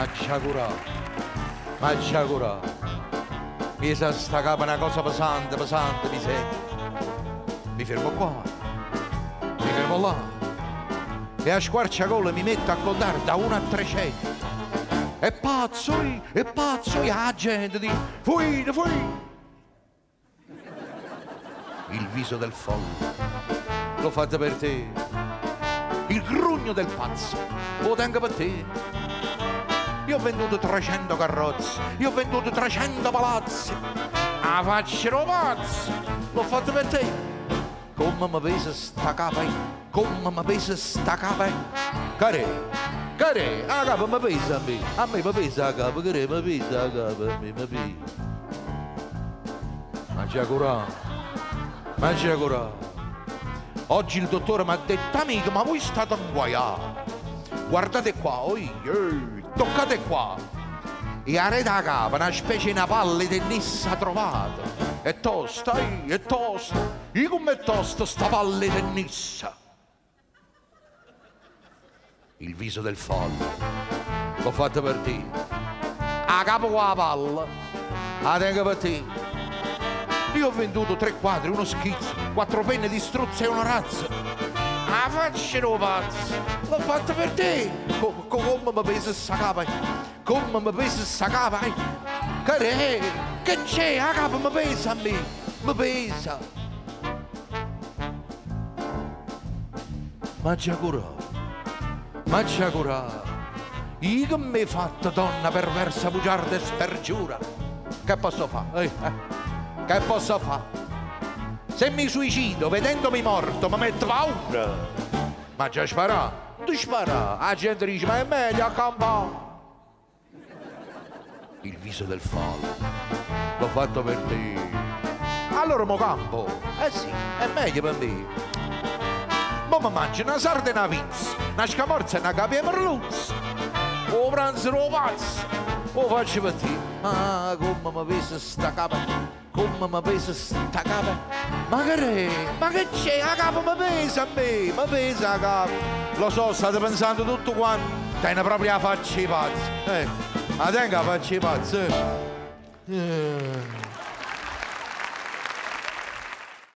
Maccia cura. Mi sa sta capa una cosa pesante, mi sento. Mi fermo qua, mi fermo là. E a squarciagola mi metto a contare da 1 a 300. È pazzo, la gente dice, fuite. Il viso del folle, l'ho fatto per te. Il grugno del pazzo, lo tengo per te. Io ho venduto 300 carrozze, io ho venduto 300 palazzi. A faccio pazzo, l'ho fatto per te. Come mi pesa sta capa, come mi pesa sta capa. Care, la capa mi pesa a me mi pesa la capa, care, mi pesa la capa, a me mi pesa. Mangia curà. Oggi il dottore mi ha detto, amico, ma voi state inguaiati. Guardate qua, toccate qua. E a rete a capa, una specie di palla di tennis trovata. È tosta. Io come è tosta sta palla di tennis. Il viso del folle, l'ho fatto per te. A capo con la palla, la tengo per te. Io ho venduto 3 quadri, uno schizzo, 4 penne di struzzo e una razza. Ah, faccio pazzo, l'ho fatto per te. Come mi pesa sta capa? Come mi pesa sta capa? Che c'è? La capa mi pesa a me, mi pesa. Mangia curà. Io che mi hai fatto donna perversa, bugiarda e spergiura. Che posso fare? Che posso fare? Se mi suicido vedendomi morto mi metto paura. Ma già spara? Tu spara. La gente dice ma è meglio accampare. Il viso del folle, l'ho fatto per te. Allora mo campo. Sì, è meglio per me. Mo mi mangio una sarda e una pizza, una scamorza e una capi e merluzza. O pranzo lo pazzo. O faccio per te. Ah, come mi pesa sta capa. Come mi pesa sta capa? Ma che c'è? La capa mi pesa a me, mi pesa la capa. Lo so, state pensando tutto quanto. Tiene proprio la faccia i pazzi. La tengo la faccia i pazzi.